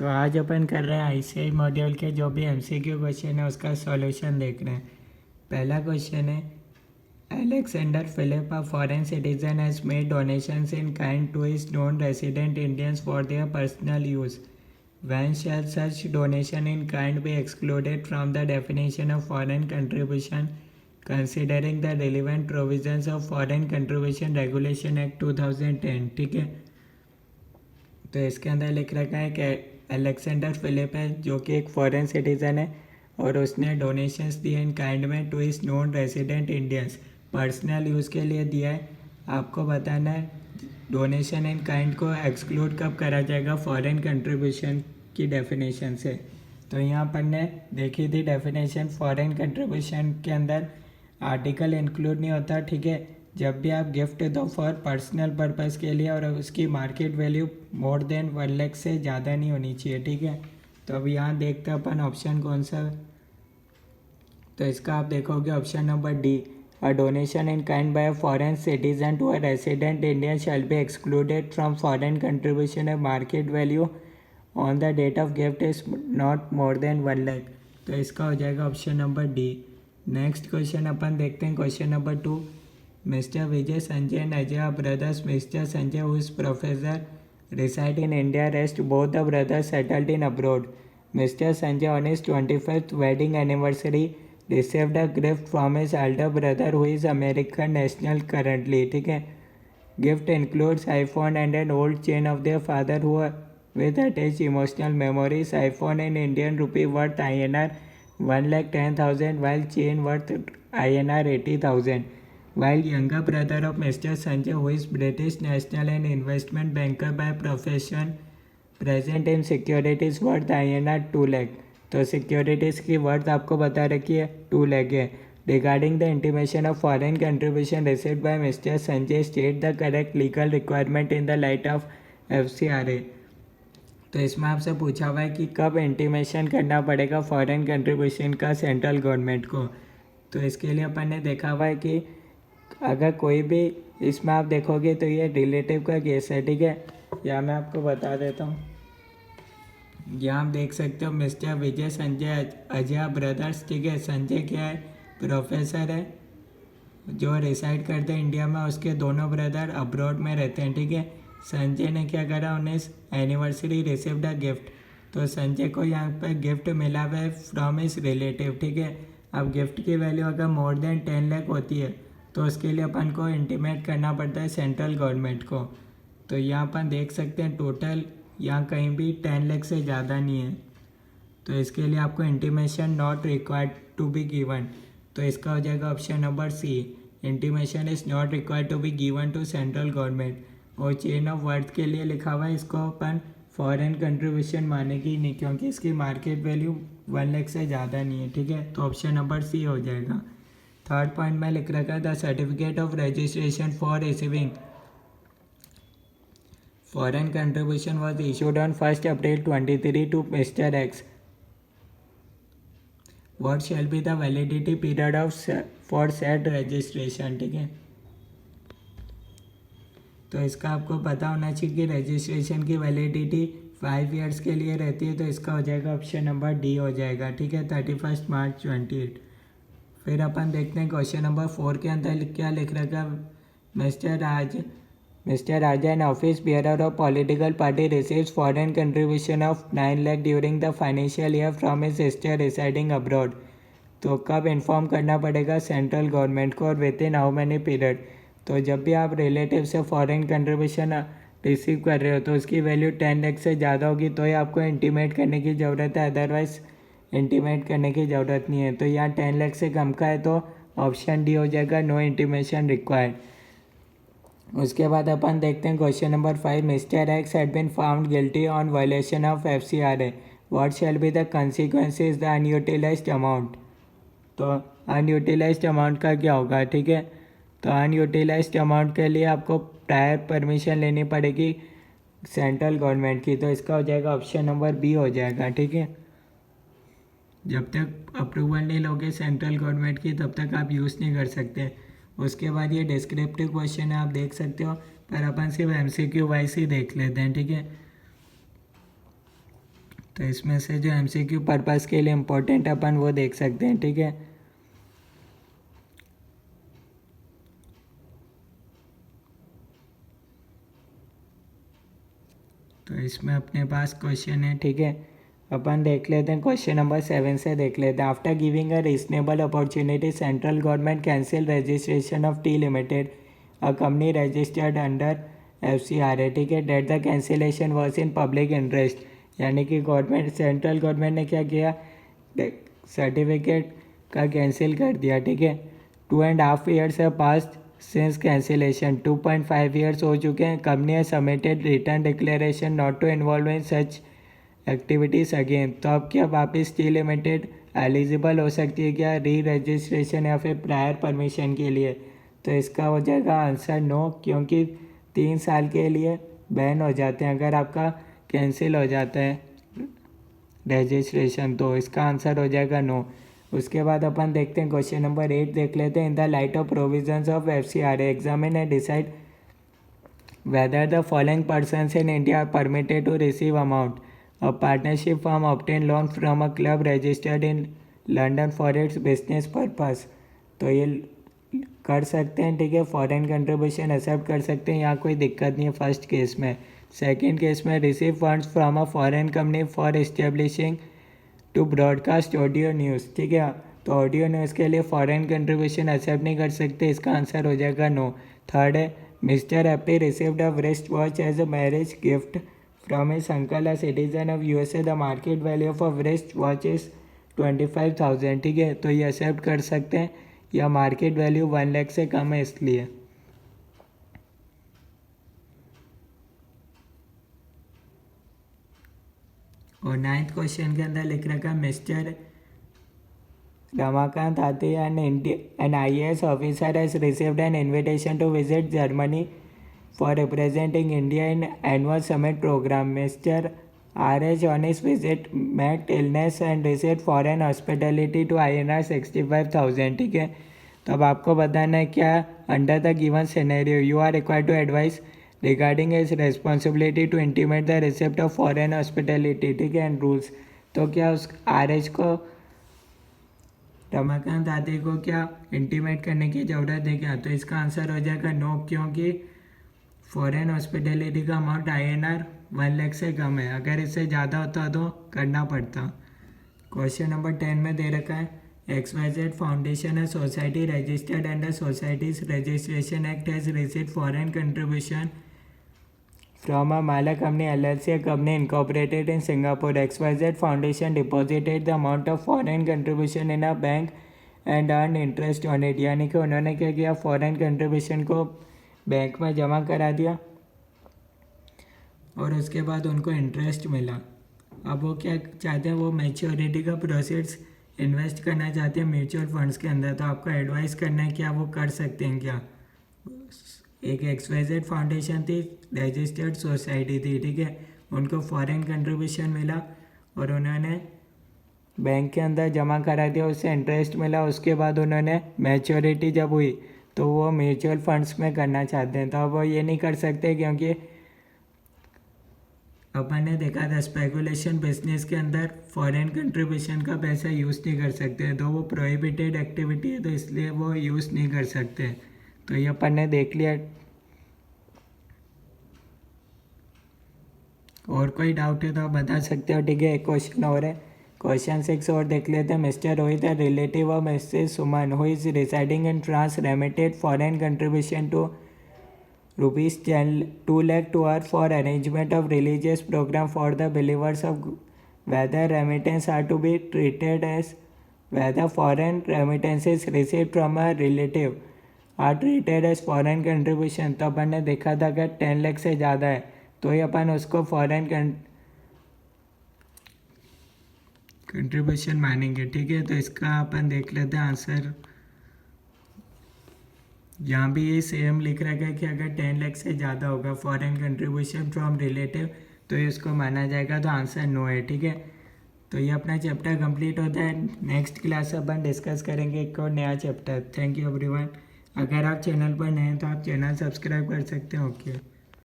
तो आज अपन कर रहे हैं आईसीआई मॉड्यूल के जो भी एमसीक्यू क्वेश्चन है उसका सॉल्यूशन देख रहे हैं। पहला क्वेश्चन है, Alexander Philip, a foreign citizen, has made donations in kind to his non-resident Indians for their personal use. When shall such donation in kind be excluded from the definition of foreign contribution, considering the relevant provisions of Foreign Contribution Regulation Act 2010? ठीक है, तो इसके अंदर लिख रखा है कि Alexander Philip है जो कि एक फॉरेन सिटीज़न है और उसने डोनेशंस दिए इन काइंड में टू इस non resident Indians, personal use के लिए दिया है। आपको बताना है डोनेशन इन काइंड को एक्सक्लूड कब करा जाएगा फॉरेन कंट्रीब्यूशन की डेफिनेशन से। तो यहाँ पर ने देखी थी डेफिनेशन, फॉरेन कंट्रीब्यूशन के अंदर आर्टिकल इंक्लूड नहीं होता। ठीक है, जब भी आप गिफ्ट दो फॉर पर्सनल पर्पस के लिए और उसकी मार्केट वैल्यू मोर देन 1 लाख से ज़्यादा नहीं होनी चाहिए। ठीक है, तो अब यहाँ देखते हैं अपन ऑप्शन कौन सा। तो इसका आप देखोगे option number D, a donation in kind by a foreign citizen to a resident Indian shall be excluded from foreign contribution a market value on the date of gift is not more than 1 lakh. तो इसका हो जाएगा option number D. Next question अपन देखते हैं, question number 2, Mr. Vijay Sanjay and Ajay brothers. Mr. Sanjay, who is professor, reside in India. Rest both the brothers settled in abroad. Mr. Sanjay, on his 25th wedding anniversary, received a gift from his elder brother, who is American national currently. ठीक है, gift includes iPhone and an old chain of their father, who with attached emotional memories. iPhone in Indian rupee worth INR 1,10,000, while chain worth INR 80,000. While younger brother of Mr. Sanjay, who is British national and investment banker by profession, present in securities worth INR 2 lakh. तो securities की worth आपको बता रखी है 2 लाख है। Regarding the intimation of foreign contribution received by mister Sanjay, state the correct legal requirement in the light of FCRA। तो इसमें आपसे पूछा हुआ है कि कब इंटीमेशन करना पड़ेगा फॉरेन कंट्रीब्यूशन का सेंट्रल गवर्नमेंट को। तो इसके लिए अपन ने देखा हुआ है कि अगर कोई भी, इसमें आप देखोगे तो ये रिलेटिव का केस है। ठीक है, यहाँ मैं आपको बता देता हूँ। यहाँ आप देख सकते हो मिस्टर विजय संजय अजय ब्रदर्स। ठीक है, संजय क्या है, प्रोफेसर है जो रिसाइड करते हैं इंडिया में, उसके दोनों ब्रदर अब्रॉड में रहते हैं। ठीक है, संजय ने क्या करा, 19 एनिवर्सरी रिसीव्ड अ गिफ्ट। तो संजय को यहाँ पे गिफ्ट मिला हुआ है फ्रॉम हिज रिलेटिव। ठीक है, अब गिफ्ट की वैल्यू अगर मोर देन 10 लाख होती है तो उसके लिए अपन को इंटीमेट करना पड़ता है सेंट्रल गवर्नमेंट को। तो यहाँ अपन देख सकते हैं टोटल यहाँ कहीं भी 10 लाख से ज़्यादा नहीं है, तो इसके लिए आपको intimation not required to be given. तो इसका हो जाएगा option number C, intimation is not required to be given to central government. और चेन ऑफ वर्थ के लिए लिखा हुआ है, इसको अपन फॉरेन कंट्रीब्यूशन मानेगी नहीं क्योंकि इसकी मार्केट वैल्यू 1 लाख से ज़्यादा नहीं है। ठीक है, तो ऑप्शन नंबर सी हो जाएगा। थर्ड पॉइंट में लिख रखा है, the certificate of registration for receiving foreign contribution was issued on 1 April 23 to mister X. What shall be the validity period of aforesaid registration. ठीक है, तो इसका आपको पता होना चाहिए कि रजिस्ट्रेशन की वैलिडिटी 5 ईयर्स के लिए रहती है। तो इसका हो जाएगा ऑप्शन नंबर डी हो जाएगा। ठीक है, 31 मार्च 28। फिर अपन देखते हैं क्वेश्चन नंबर 4 के अंदर क्या लिख रखा है, mister Raja an office bearer of political party receives foreign contribution of 9 lakh during the financial year from his sister residing abroad. तो कब इन्फॉर्म करना पड़ेगा सेंट्रल गवर्नमेंट को और with in how many period. तो जब भी आप रिलेटिव से फॉरेन कंट्रीब्यूशन रिसीव कर रहे हो तो उसकी वैल्यू 10 लाख से ज़्यादा होगी तो ही आपको इंटीमेट करने की ज़रूरत है, अदरवाइज इंटीमेट करने की ज़रूरत नहीं है। तो यहाँ 10 लाख से कम का है तो ऑप्शन डी हो जाएगा, नो इंटीमेशन रिक्वायर्ड। उसके बाद अपन देखते हैं question number 5, mister X had been found guilty on violation of FCRA। What shall be the consequences the unutilised amount. तो अनयूटिलाइज्ड अमाउंट का क्या होगा। ठीक है, तो अनयूटिलाइज्ड अमाउंट के लिए आपको प्रायर परमिशन लेनी पड़ेगी सेंट्रल गवर्नमेंट की। तो इसका हो जाएगा ऑप्शन नंबर बी हो जाएगा। ठीक है, जब तक अप्रूवल नहीं लोगे सेंट्रल गवर्नमेंट की तब तक आप यूज़ नहीं कर सकते। उसके बाद ये डिस्क्रिप्टिव क्वेश्चन है, आप देख सकते हो, पर अपन सिर्फ MCQ वाइज ही देख लेते हैं। ठीक है, तो इसमें से जो एमसीक्यू पर्पस के लिए इम्पोर्टेंट अपन वो देख सकते हैं, ठीक है। तो इसमें अपने पास क्वेश्चन है, ठीक है। अपन देख लेते हैं क्वेश्चन नंबर 7 से देख लेते हैं। After giving a reasonable opportunity central government cancel registration of T limited a company registered under FCRA, ठीक है, that the cancellation was in public interest. यानी कि गवर्नमेंट, सेंट्रल गवर्नमेंट ने क्या किया, सर्टिफिकेट का कैंसिल कर दिया, ठीक है। 2.5 years है पास्ट सिंस कैंसिलेशन, 2.5 years हो चुके हैं। कंपनी है submitted return declaration not to involve in such activities again. तो अब क्या वापस टी लिमिटेड एलिजिबल हो सकती है क्या री रजिस्ट्रेशन या फिर प्रायर परमिशन के लिए? तो इसका हो जाएगा आंसर नो, क्योंकि 3 साल के लिए बैन हो जाते हैं अगर आपका कैंसिल हो जाता है रजिस्ट्रेशन। तो इसका आंसर हो जाएगा नो। उसके बाद अपन देखते हैं क्वेश्चन नंबर 8 देख लेते हैं। In the light of provisions of FCRA examine and decide whether the following persons in India are permitted to receive amount. A partnership firm obtain loan from a club registered in London for its business purpose. तो ये कर सकते हैं, ठीक है, foreign contribution accept कर सकते हैं, यहाँ कोई दिक्कत नहीं है फर्स्ट केस में। सेकंड केस में receive funds from a foreign company for establishing to broadcast audio news, ठीक है। तो ऑडियो न्यूज़ के लिए फॉरेन कंट्रीब्यूशन एक्सेप्ट नहीं कर सकते, इसका आंसर हो जाएगा नो। थर्ड है Mr. Happy received a wristwatch as a marriage gift from his uncle, a citizen of USA. The market value of a wristwatch is 25,000, ठीक है। तो ये एक्सेप्ट कर सकते हैं, या मार्केट वैल्यू 1 लाख से कम है इसलिए। और 9th क्वेश्चन के अंदर लिख रखा है mister Ramakant Ati, an IAS officer, has received an invitation to visit Germany for representing India in annual summit program. Mr. R.H. on his visit met illness and received foreign hospitality to INR 65,000, ठीक है। तो अब आपको बताना है क्या under the given scenario you are required to advise regarding his responsibility to intimate the receipt of foreign hospitality, ठीक है, एंड रूल्स। तो क्या उस RH को, रमाकांत आदि को क्या इंटीमेट करने की ज़रूरत है क्या? तो इसका आंसर हो जाएगा नो, क्योंकि फॉरेन हॉस्पिटलिटी का अमाउंट INR 1 लाख से कम है। अगर इससे ज़्यादा होता तो करना पड़ता। क्वेश्चन नंबर 10 में दे रखा है XYZ फाउंडेशन है society registered under societies registration act has received foreign contribution from a Mala Company LLC, a company incorporated in Singapore. XYZ Foundation deposited the amount of foreign contribution in a bank and earned interest on it. यानी कि उन्होंने क्या किया, foreign contribution को bank में जमा करा दिया और उसके बाद उनको इंटरेस्ट मिला। अब वो क्या चाहते हैं, वो मैच्योरिटी का प्रोसीड्स इन्वेस्ट करना चाहते हैं म्यूचुअल फंड्स के अंदर। तो आपको एडवाइस करना है क्या वो कर सकते हैं क्या? एक XYZ फाउंडेशन थी, रजिस्टर्ड सोसाइटी थी, ठीक है, उनको फॉरेन कंट्रीब्यूशन मिला और उन्होंने बैंक के अंदर जमा करा दिया, उससे इंटरेस्ट मिला। उसके बाद उन्होंने मैच्योरिटी जब हुई तो वो म्यूचुअल फंड्स में करना चाहते हैं। तो अब वो ये नहीं कर सकते, क्योंकि अपन ने देखा था स्पेकुलेशन बिजनेस के अंदर फॉरेन कंट्रीब्यूशन का पैसा यूज़ नहीं कर सकते, तो वो प्रोहिबिटेड एक्टिविटी है, तो इसलिए वो यूज़ नहीं कर सकते। तो ये अपन ने देख लिया। और कोई डाउट है तो आप बता सकते हो, ठीक है। एक क्वेश्चन और है, क्वेश्चन 6 और देख लेते हैं। मिस्टर रोहित है relative of Mrs Suman who is residing in France remitted foreign contribution to ₹2 lakh to her for arrangement of religious program for the believers of whether remittance are to be treated as whether foreign remittances received from a relative are treated as foreign contribution। तो अपन ने देखा था कि 10 लाख से ज़्यादा है तो ही अपन उसको फॉरेन कंट्रीब्यूशन मानेंगे, ठीक है। तो इसका अपन देख लेते हैं आंसर। यहाँ भी ये सेम लिख रखा है कि अगर 10 लाख से ज़्यादा होगा फॉरेन कंट्रीब्यूशन फ्रॉम रिलेटिव तो ये उसको माना जाएगा। तो आंसर नो है, ठीक है। तो ये अपना चैप्टर कंप्लीट होता है। नेक्स्ट क्लास अपन डिस्कस करेंगे एक और नया चैप्टर। Thank you everyone. अगर आप चैनल पर नए हैं तो आप चैनल सब्सक्राइब कर सकते हैं। ओके।